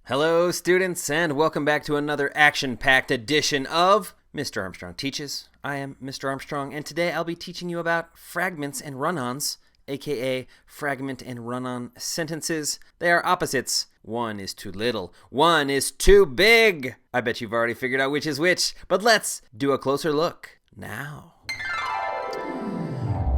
Hello, students, and welcome back to another action-packed edition of Mr. Armstrong Teaches. I am Mr. Armstrong, and today I'll be teaching you about fragments and run-ons, aka fragment and run-on sentences. They are opposites. One is too little, one is too big. I bet you've already figured out which is which, but let's do a closer look now.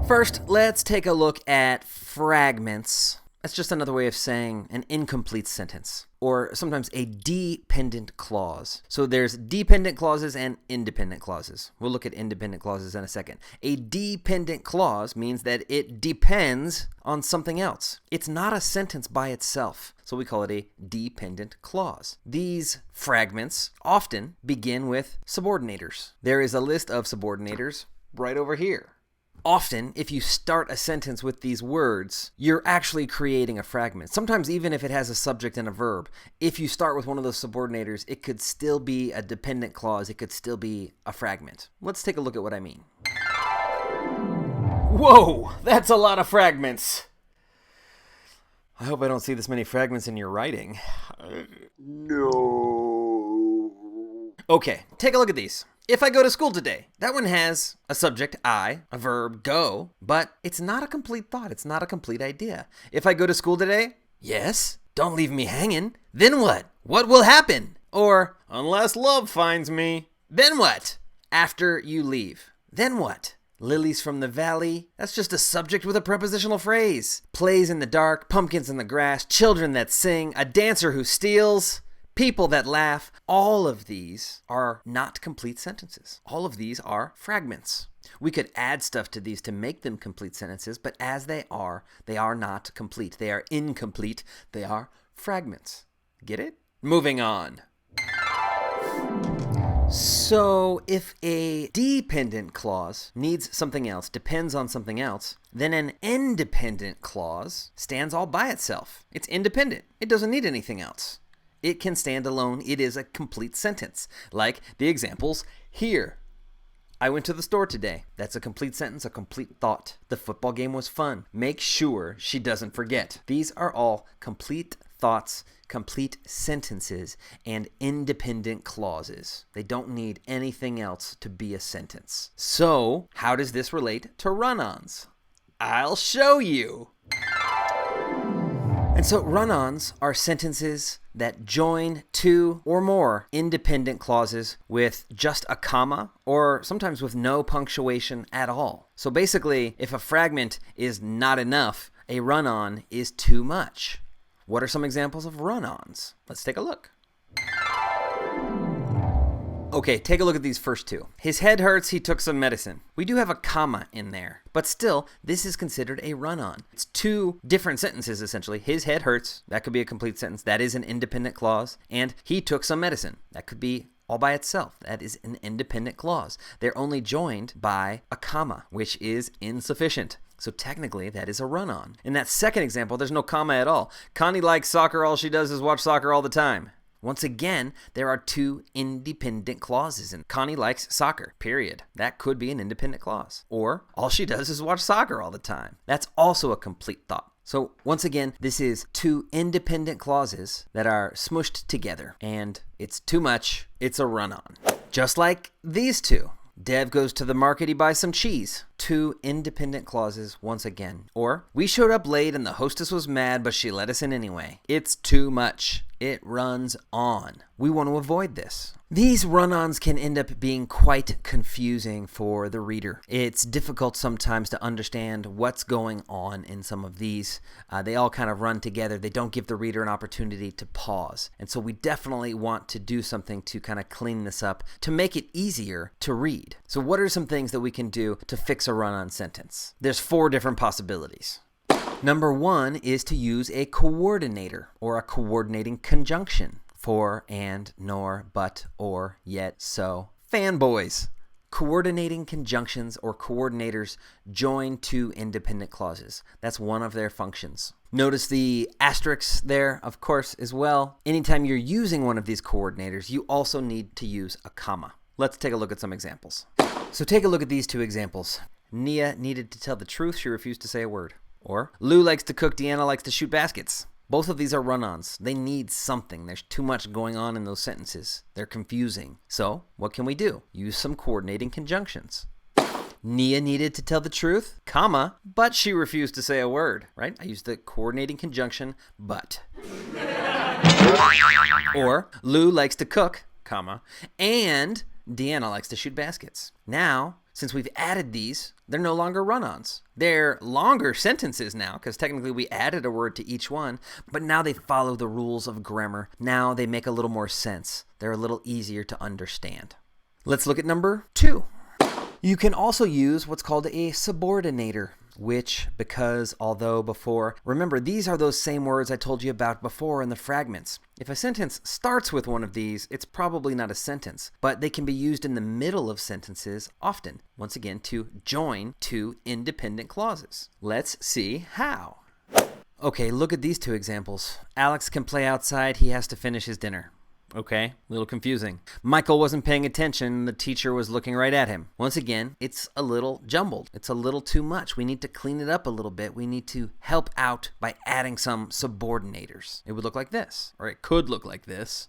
First, let's take a look at fragments. That's just another way of saying an incomplete sentence, or sometimes a dependent clause. So there's dependent clauses and independent clauses. We'll look at independent clauses in a second. A dependent clause means that it depends on something else. It's not a sentence by itself, so we call it a dependent clause. These fragments often begin with subordinators. There is a list of subordinators right over here. Often, if you start a sentence with these words, you're actually creating a fragment. Sometimes even if it has a subject and a verb, if you start with one of those subordinators, it could still be a dependent clause. It could still be a fragment. Let's take a look at what I mean. Whoa, that's a lot of fragments. I hope I don't see this many fragments in your writing. No. Okay, take a look at these. If I go to school today, that one has a subject, I, a verb, go, but it's not a complete thought. It's not a complete idea. If I go to school today, yes, don't leave me hanging. Then what? What will happen? Or, unless love finds me. Then what? After you leave. Then what? Lilies from the valley, that's just a subject with a prepositional phrase. Plays in the dark, pumpkins in the grass, children that sing, a dancer who steals, people that laugh. All of these are not complete sentences. All of these are fragments. We could add stuff to these to make them complete sentences, but as they are not complete. They are incomplete. They are fragments. Get it? Moving on. So if a dependent clause needs something else, depends on something else, then an independent clause stands all by itself. It's independent. It doesn't need anything else. It can stand alone. It is a complete sentence, like the examples here. I went to the store today. That's a complete sentence, a complete thought. The football game was fun. Make sure she doesn't forget. These are all complete thoughts, complete sentences, and independent clauses. They don't need anything else to be a sentence. So, how does this relate to run-ons? I'll show you. And so run-ons are sentences that join two or more independent clauses with just a comma or sometimes with no punctuation at all. So basically, if a fragment is not enough, a run-on is too much. What are some examples of run-ons? Let's take a look. Okay, take a look at these first two. His head hurts, he took some medicine. We do have a comma in there, but still, this is considered a run-on. It's two different sentences, essentially. His head hurts, that could be a complete sentence. That is an independent clause. And he took some medicine. That could be all by itself. That is an independent clause. They're only joined by a comma, which is insufficient. So technically, that is a run-on. In that second example, there's no comma at all. Connie likes soccer, all she does is watch soccer all the time. Once again, there are two independent clauses, and Connie likes soccer, period. That could be an independent clause. Or, all she does is watch soccer all the time. That's also a complete thought. So, once again, this is two independent clauses that are smushed together, and it's too much, it's a run-on. Just like these two. Dev goes to the market, he buys some cheese. Two independent clauses once again. Or, we showed up late and the hostess was mad, but she let us in anyway. It's too much. It runs on. We want to avoid this. These run-ons can end up being quite confusing for the reader. It's difficult sometimes to understand what's going on in some of these. They all kind of run together. They don't give the reader an opportunity to pause. And so we definitely want to do something to kind of clean this up to make it easier to read. So what are some things that we can do to fix a run-on sentence? There's 4 different possibilities. Number 1 is to use a coordinator or a coordinating conjunction. For, and, nor, but, or, yet, so. Fanboys. Coordinating conjunctions or coordinators join two independent clauses. That's one of their functions. Notice the asterisks there, of course, as well. Anytime you're using one of these coordinators, you also need to use a comma. Let's take a look at some examples. So take a look at these 2 examples. Nia needed to tell the truth. She refused to say a word. Or, Lou likes to cook. Deanna likes to shoot baskets. Both of these are run-ons. They need something. There's too much going on in those sentences. They're confusing. So what can we do? Use some coordinating conjunctions. Nia needed to tell the truth, comma, but she refused to say a word, right? I used the coordinating conjunction, but. Or Lou likes to cook, comma, and Deanna likes to shoot baskets. Now, since we've added these, they're no longer run-ons. They're longer sentences now, because technically we added a word to each one, but now they follow the rules of grammar. Now they make a little more sense. They're a little easier to understand. Let's look at number 2. You can also use what's called a subordinator, which, because, although, before, remember, these are those same words I told you about before in the fragments. If a sentence starts with one of these, it's probably not a sentence, but they can be used in the middle of sentences often, once again, to join two independent clauses. Let's see how. Okay, look at these two examples. Alex can play outside, he has to finish his dinner. Okay, a little confusing. Michael wasn't paying attention, the teacher was looking right at him. Once again, it's a little jumbled. It's a little too much. We need to clean it up a little bit. We need to help out by adding some subordinators. It would look like this, or it could look like this.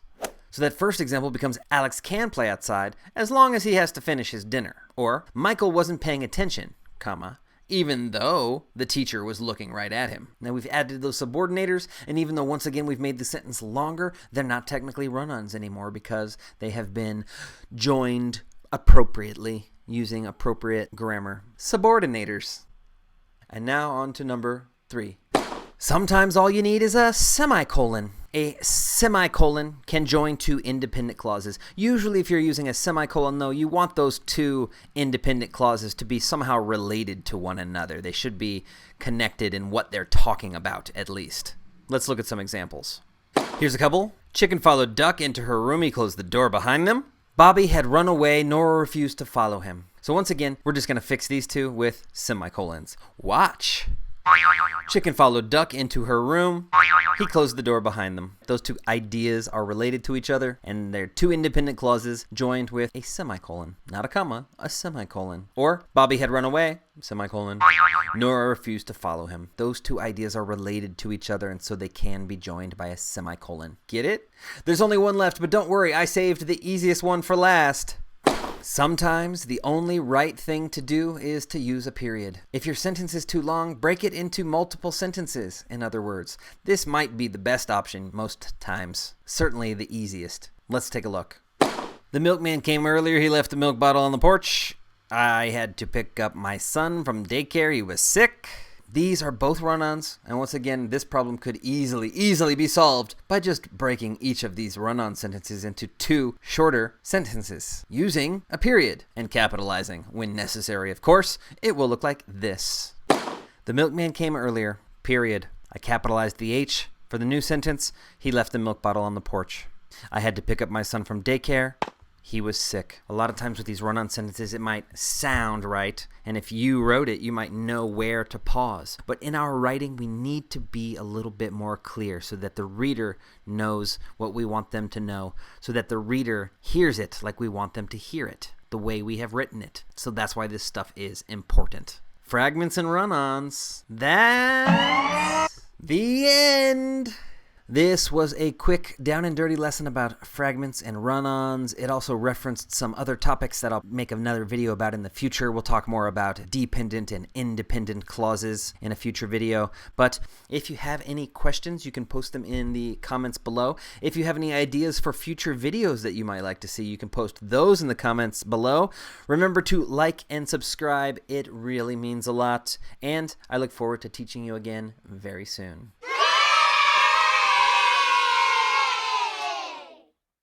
So that first example becomes Alex can play outside as long as he has to finish his dinner. Or Michael wasn't paying attention, comma, even though the teacher was looking right at him. Now we've added those subordinators, and even though once again we've made the sentence longer, they're not technically run-ons anymore because they have been joined appropriately using appropriate grammar. Subordinators. And now on to number 3. Sometimes all you need is a semicolon. A semicolon can join two independent clauses. Usually if you're using a semicolon, though, you want those two independent clauses to be somehow related to one another. They should be connected in what they're talking about, at least. Let's look at some examples. Here's a couple. Chicken followed Duck into her room. He closed the door behind them. Bobby had run away. Nora refused to follow him. So once again, we're just going to fix these two with semicolons. Watch. Chicken followed Duck into her room. He closed the door behind them. Those two ideas are related to each other, and they're two independent clauses joined with a semicolon. Not a comma, a semicolon. Or, Bobby had run away, semicolon. Nora refused to follow him. Those two ideas are related to each other, and so they can be joined by a semicolon. Get it? There's only one left, but don't worry, I saved the easiest one for last. Sometimes the only right thing to do is to use a period. If your sentence is too long, break it into multiple sentences, in other words. This might be the best option most times. Certainly the easiest. Let's take a look. The milkman came earlier. He left the milk bottle on the porch. I had to pick up my son from daycare. He was sick. These are both run-ons, and once again, this problem could easily be solved by just breaking each of these run-on sentences into two shorter sentences, using a period, and capitalizing when necessary, of course. It will look like this. The milkman came earlier, period. I capitalized the H. For the new sentence, he left the milk bottle on the porch. I had to pick up my son from daycare. He was sick. A lot of times with these run-on sentences, it might sound right, and if you wrote it, you might know where to pause. But in our writing, we need to be a little bit more clear so that the reader knows what we want them to know, so that the reader hears it like we want them to hear it, the way we have written it. So that's why this stuff is important. Fragments and run-ons. That's the end. This was a quick down and dirty lesson about fragments and run-ons. It also referenced some other topics that I'll make another video about in the future. We'll talk more about dependent and independent clauses in a future video. But if you have any questions, you can post them in the comments below. If you have any ideas for future videos that you might like to see, you can post those in the comments below. Remember to like and subscribe. It really means a lot. And I look forward to teaching you again very soon.